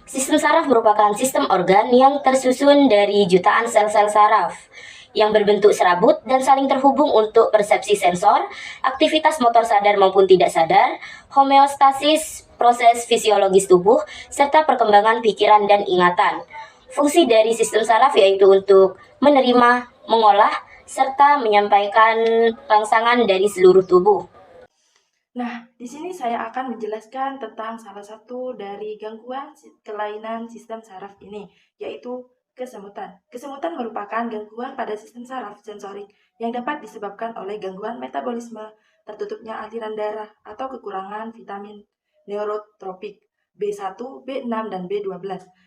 Sistem saraf merupakan sistem organ yang tersusun dari jutaan sel-sel saraf yang berbentuk serabut dan saling terhubung untuk persepsi sensor, aktivitas motor sadar maupun tidak sadar, homeostasis, proses fisiologis tubuh, serta perkembangan pikiran dan ingatan. Fungsi dari sistem saraf yaitu untuk menerima, mengolah, serta menyampaikan rangsangan dari seluruh tubuh. Nah, di sini saya akan menjelaskan tentang salah satu dari gangguan kelainan sistem saraf ini, yaitu kesemutan. Kesemutan merupakan gangguan pada sistem saraf sensorik yang dapat disebabkan oleh gangguan metabolisme, tertutupnya aliran darah, atau kekurangan vitamin neurotropik B1, B6, dan B12.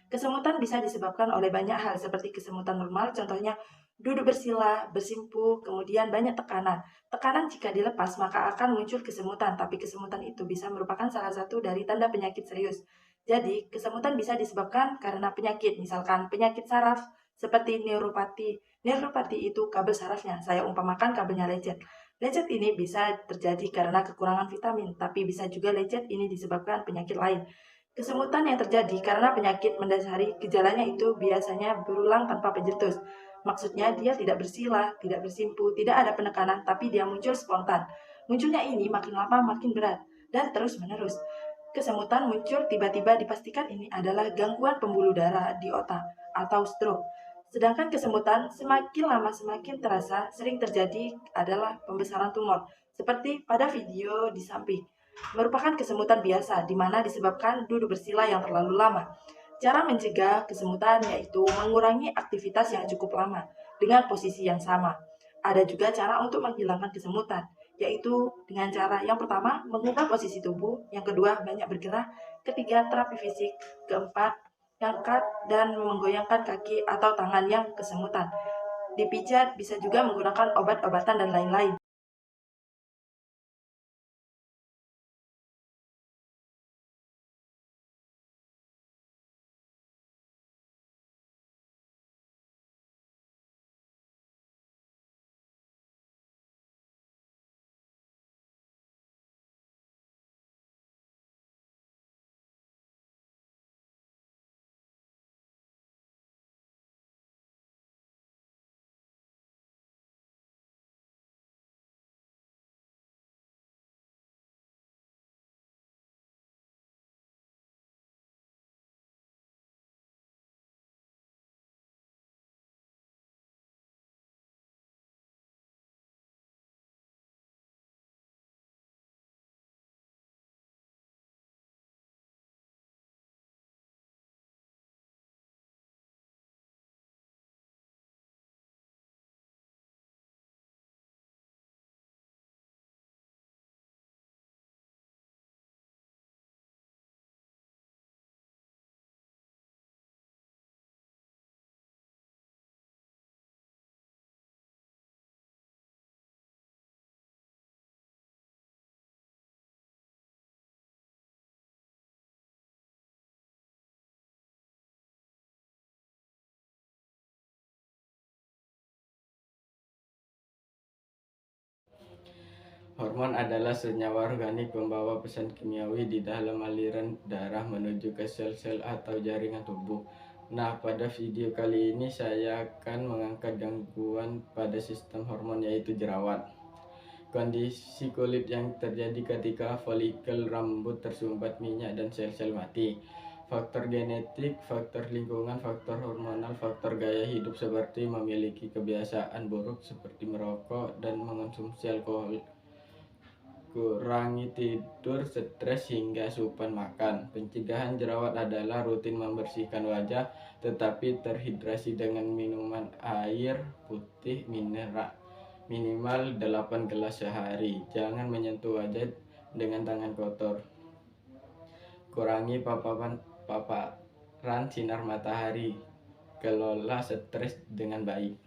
Kesemutan bisa disebabkan oleh banyak hal seperti kesemutan normal, contohnya duduk bersila, bersimpuh, kemudian banyak tekanan. Tekanan jika dilepas maka akan muncul kesemutan, tapi kesemutan itu bisa merupakan salah satu dari tanda penyakit serius. Jadi, kesemutan bisa disebabkan karena penyakit, misalkan penyakit saraf seperti neuropati. Neuropati itu kabel sarafnya, saya umpamakan kabelnya lecet. Lecet ini bisa terjadi karena kekurangan vitamin, tapi bisa juga lecet ini disebabkan penyakit lain. Kesemutan yang terjadi karena penyakit mendasari gejalanya itu biasanya berulang tanpa pencetus. Maksudnya dia tidak bersila, tidak bersimpu, tidak ada penekanan, tapi dia muncul spontan. Munculnya ini makin lama makin berat dan terus menerus. Kesemutan muncul tiba-tiba dipastikan ini adalah gangguan pembuluh darah di otak atau stroke. Sedangkan kesemutan semakin lama semakin terasa sering terjadi adalah pembesaran tumor, seperti pada video di samping. Merupakan kesemutan biasa, di mana disebabkan duduk bersila yang terlalu lama. Cara mencegah kesemutan yaitu mengurangi aktivitas yang cukup lama dengan posisi yang sama. Ada juga cara untuk menghilangkan kesemutan, yaitu dengan cara yang pertama mengubah posisi tubuh, yang kedua banyak bergerak, ketiga terapi fisik, keempat angkat dan menggoyangkan kaki atau tangan yang kesemutan. Dipijat bisa juga menggunakan obat-obatan dan lain-lain. Hormon adalah senyawa organik pembawa pesan kimiawi di dalam aliran darah menuju ke sel-sel atau jaringan tubuh. Nah, pada video kali ini saya akan mengangkat gangguan pada sistem hormon yaitu jerawat. Kondisi kulit yang terjadi ketika folikel rambut tersumbat minyak dan sel-sel mati. Faktor genetik, faktor lingkungan, faktor hormonal, faktor gaya hidup seperti memiliki kebiasaan buruk seperti merokok dan mengonsumsi alkohol, kurangi tidur, stres, hingga asupan makan. Pencegahan jerawat adalah rutin membersihkan wajah, tetapi terhidrasi dengan minuman air putih mineral minimal 8 gelas sehari. Jangan menyentuh wajah dengan tangan kotor. Kurangi paparan sinar matahari. Kelola stres dengan baik.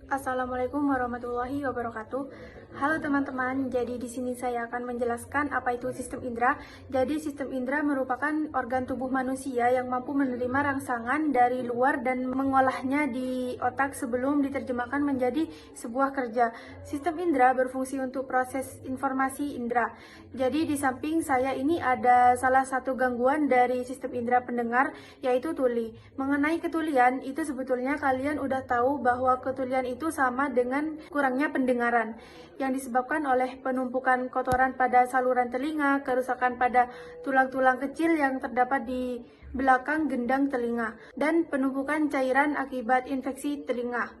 Assalamualaikum warahmatullahi wabarakatuh. Halo teman-teman, jadi di sini saya akan menjelaskan apa itu sistem indera. Jadi sistem indera merupakan organ tubuh manusia yang mampu menerima rangsangan dari luar dan mengolahnya di otak sebelum diterjemahkan menjadi sebuah kerja. Sistem indera berfungsi untuk proses informasi indera. Jadi di samping saya ini ada salah satu gangguan dari sistem indera pendengar, yaitu tuli. Mengenai ketulian, itu sebetulnya kalian udah tahu bahwa ketulian itu sama dengan kurangnya pendengaran yang disebabkan oleh penumpukan kotoran pada saluran telinga, kerusakan pada tulang-tulang kecil yang terdapat di belakang gendang telinga, dan penumpukan cairan akibat infeksi telinga.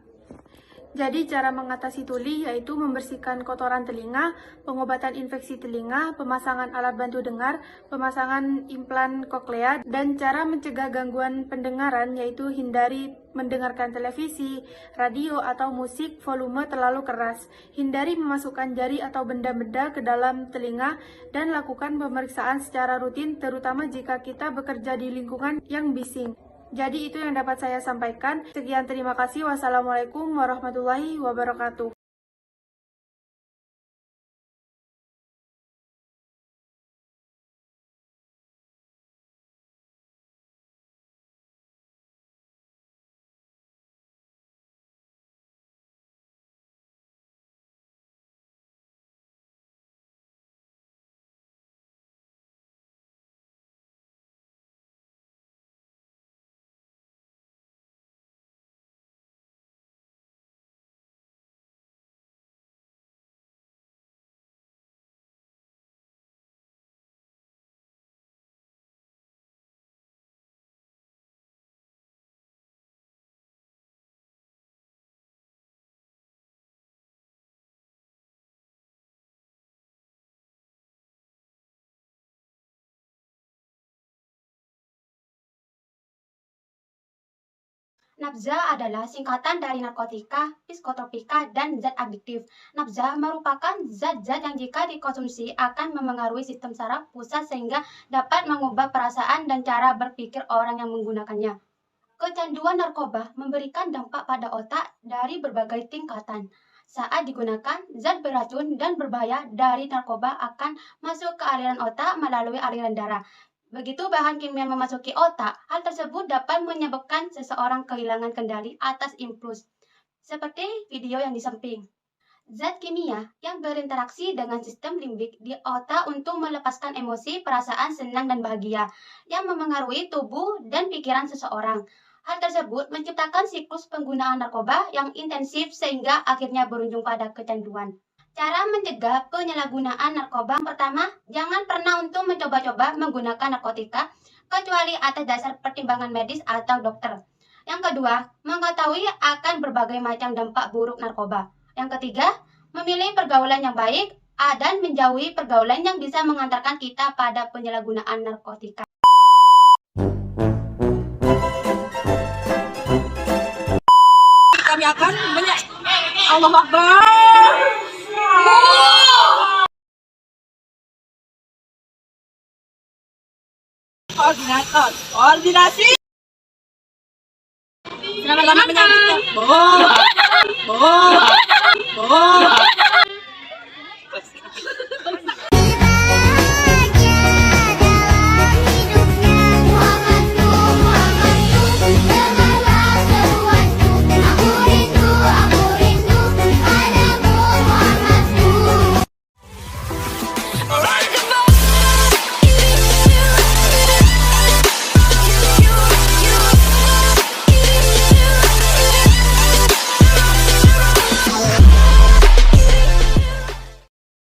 Jadi cara mengatasi tuli yaitu membersihkan kotoran telinga, pengobatan infeksi telinga, pemasangan alat bantu dengar, pemasangan implan koklea, dan cara mencegah gangguan pendengaran yaitu hindari mendengarkan televisi, radio, atau musik volume terlalu keras. Hindari memasukkan jari atau benda-benda ke dalam telinga dan lakukan pemeriksaan secara rutin terutama jika kita bekerja di lingkungan yang bising. Jadi itu yang dapat saya sampaikan. Sekian, terima kasih. Wassalamualaikum warahmatullahi wabarakatuh. Nafza adalah singkatan dari narkotika, psikotropika, dan zat adiktif. Nafza merupakan zat-zat yang jika dikonsumsi akan memengaruhi sistem saraf pusat sehingga dapat mengubah perasaan dan cara berpikir orang yang menggunakannya. Kecanduan narkoba memberikan dampak pada otak dari berbagai tingkatan. Saat digunakan, zat beracun dan berbahaya dari narkoba akan masuk ke aliran otak melalui aliran darah. Begitu bahan kimia memasuki otak, hal tersebut dapat menyebabkan seseorang kehilangan kendali atas impuls, seperti video yang di samping. Zat kimia yang berinteraksi dengan sistem limbik di otak untuk melepaskan emosi, perasaan senang dan bahagia yang memengaruhi tubuh dan pikiran seseorang. Hal tersebut menciptakan siklus penggunaan narkoba yang intensif sehingga akhirnya berujung pada kecanduan. Cara mencegah penyalahgunaan narkoba: pertama, jangan pernah untuk mencoba-coba menggunakan narkotika kecuali atas dasar pertimbangan medis atau dokter. Yang kedua, mengetahui akan berbagai macam dampak buruk narkoba. Yang ketiga, memilih pergaulan yang baik dan menjauhi pergaulan yang bisa mengantarkan kita pada penyalahgunaan narkotika. Kami akan Allah Akbar. Koordinasi. Selamat menyambutnya.